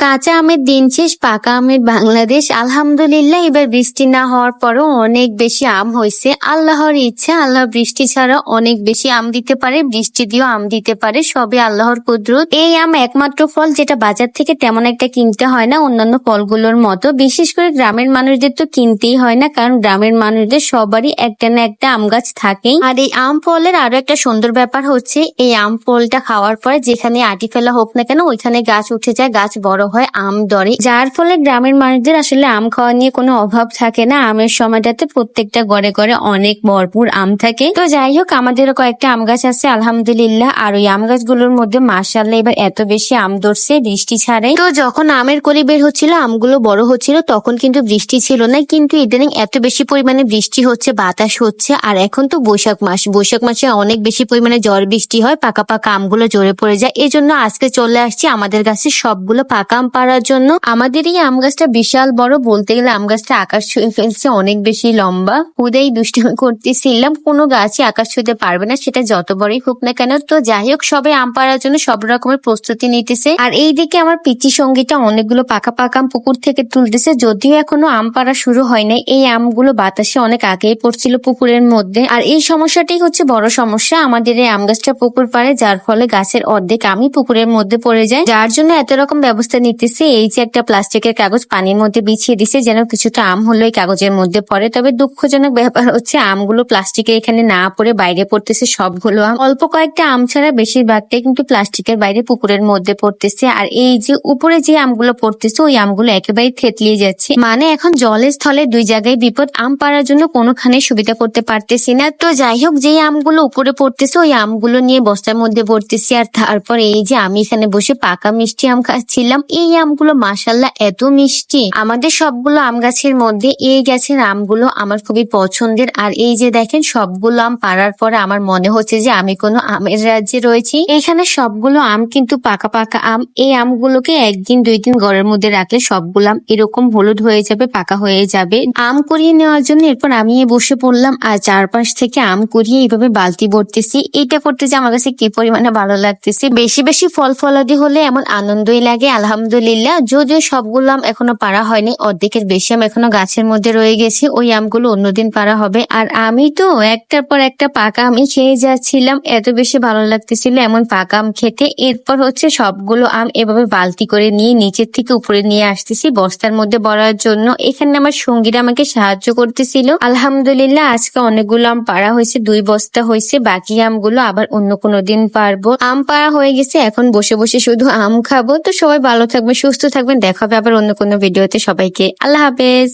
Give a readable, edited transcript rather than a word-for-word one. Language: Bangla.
কাঁচা আমের দিন শেষ, পাকা আমের বাংলাদেশ। আলহামদুলিল্লাহ, এবার বৃষ্টি না হওয়ার পরও অনেক বেশি আম হয়েছে। আল্লাহর ইচ্ছা, আল্লাহ বৃষ্টি ছাড়া অনেক বেশি আম দিতে পারে, বৃষ্টি দিয়েও আম দিতে পারে, সবই আল্লাহর কুদরত। এই আম একমাত্র ফল যেটা বাজার থেকে তেমন একটা কিনতে হয় না অন্যান্য ফলগুলোর মতো। বিশেষ করে গ্রামের মানুষদের তো কিনতেই হয় না, কারণ গ্রামের মানুষদের সবারই একটা না একটা আম গাছ থাকেই। আর এই আম ফলের আরো একটা সুন্দর ব্যাপার হচ্ছে, এই আম ফলটা খাওয়ার পরে যেখানে আটি ফেলা হোক না কেন ওইখানে গাছ উঠে যায়, গাছ বড় হয় আম ধরে, যার ফলে গ্রামের মানুষদের আসলে আম খাওয়া নিয়ে কোনো অভাব থাকে না। আমের সময়টাতে প্রত্যেকটা ঘরে ঘরে অনেক ভরপুর আম থাকে। তো যাই হোক, আমাদেরও কয়েকটা আম গাছ আছে আলহামদুলিল্লাহ। আর ওই আম গাছগুলোর মধ্যে মাশাআল্লাহ এবার এত বেশি আম ধরছে বৃষ্টি ছাড়াই। তো যখন আমের কলি বের হচ্ছিল, আমগুলো বড় হচ্ছিল, তখন কিন্তু বৃষ্টি ছিল না, কিন্তু ইদানিং এত বেশি পরিমাণে বৃষ্টি হচ্ছে, বাতাস হচ্ছে। আর এখন তো বৈশাখ মাস, বৈশাখ মাসে অনেক বেশি পরিমাণে ঝড় বৃষ্টি হয়, পাকা পাকা আমগুলো ঝরে পড়ে যায়। এই জন্য আজকে চলে আসছি আমাদের গাছে সবগুলো পাকা আম পাড়ার জন্য। আমাদের এই আম গাছটা বিশাল বড়, বলতে গেলে আম গাছটা আকাশ ছুঁয়ে ফেলছে, অনেক বেশি লম্বা। খুদেই দুষ্টুমি করতেছিলাম, কোনো গাছই আকাশ ছুঁতে পারবে না, সেটা যত বড়ই হোক না কেন। তো যাই হোক, সবাই আম পাড়ার জন্য সব রকমের প্রস্তুতি নিতেছে। আর এইদিকে আমার পিচি সঙ্গীটা অনেকগুলো পাকা পাকা আম পুকুর থেকে তুলতেছে, যদিও এখনো আম পাড়া শুরু হয় নাই। এই আমগুলো বাতাসে অনেক আগেই পড়ছিল পুকুরের মধ্যে। আর এই সমস্যাটাই হচ্ছে বড় সমস্যা আমাদের এই আম গাছটা পুকুর পাড়ে, যার ফলে গাছের অর্ধেক আমই পুকুরের মধ্যে পড়ে যায়, যার জন্য এত রকম ব্যবস্থা নিতেছে। এই যে একটা প্লাস্টিকের কাগজ পানির মধ্যে বিছিয়ে দিছে, যেন কিছুটা আম হলো এই কাগজের মধ্যে পড়ে। তবে দুঃখজনক ব্যাপার হচ্ছে আমগুলো প্লাস্টিকের এখানে না পড়ে বাইরে পড়তেছে সবগুলো আম। অল্প কয়েকটা আম ছাড়া বেশিরভাগটাই কিন্তু প্লাস্টিকের বাইরে পুকুরের মধ্যে পড়তেছে। আর এই যে উপরে যে আমগুলো পড়তেছে, ওই আমগুলো একেবারে থেতলিয়ে যাচ্ছে, মানে এখন জলে স্থলে দুই জায়গায় বিপদ। আম পাড়ার জন্য কোনোখানে সুবিধা করতে পারতেছি না। তো যাই হোক, যেই আমগুলো উপরে পড়তেছে ওই আমগুলো নিয়ে বস্তার মধ্যে ভরতেছি। আর তারপর এই যে আমি এখানে বসে পাকা মিষ্টি আম খাচ্ছিলাম। এই আমগুলো মাশাআল্লাহ এত মিষ্টি। আমাদের সবগুলো আম গাছের মধ্যে এই গাছের আমগুলো আমার খুবই পছন্দের। আর এই যে দেখেন, সবগুলো আম পাড়ার পরে আমার মনে হচ্ছে যে আমি কোনো আমের রাজ্যে রয়েছি। এখানে সবগুলো আম কিন্তু পাকা পাকা আম। এই আমগুলোকে একদিন দুই দিন ঘরের মধ্যে রাখলে সবগুলো আম এরকম হলুদ হয়ে যাবে, পাকা হয়ে যাবে। আম কুড়িয়ে নেওয়ার জন্য এরপর আমি বসে পড়লাম, আর চারপাশ থেকে আম কুড়িয়ে এইভাবে বালতি ভরতেছি। এটা করতে যে আমার কাছে কি পরিমাণে ভালো লাগতেছে। বেশি বেশি ফল ফলাদি হলে এমন আনন্দই লাগে আলহামদুলিল্লাহ। যদিও সবগুলো আম এখনো পাড়া হয়নি, অর্ধেকের বেশি আম এখনো গাছের মধ্যে রয়ে গেছে, ওই আমগুলো অন্যদিন পাড়া হবে। আর আমি তো একটার পর একটা পাকা আমি খেয়ে যাচ্ছিলাম, এত বেশি ভালো লাগতেছিল এমন পাকা আম খেতে। এরপর হচ্ছে সবগুলো আম এভাবে বালতি করে নিয়ে নিচের থেকে উপরে নিয়ে আসতেছি বস্তার মধ্যে ভরার জন্য। এখানে আমার সঙ্গীরা আমাকে সাহায্য করতেছিল। আলহামদুলিল্লাহ, আজকে অনেকগুলো আম পাড়া হয়েছে, 2 বস্তা হয়েছে। বাকি আমগুলো আবার অন্য কোনো দিন পারবো। আম পাড়া হয়ে গেছে, এখন বসে বসে শুধু আম খাবো। তো সবাই ভালো থাকবেন, সুস্থ থাকবেন, দেখা হবে আবার অন্য কোনো ভিডিওতে। সবাইকে আল্লাহ হাফেজ।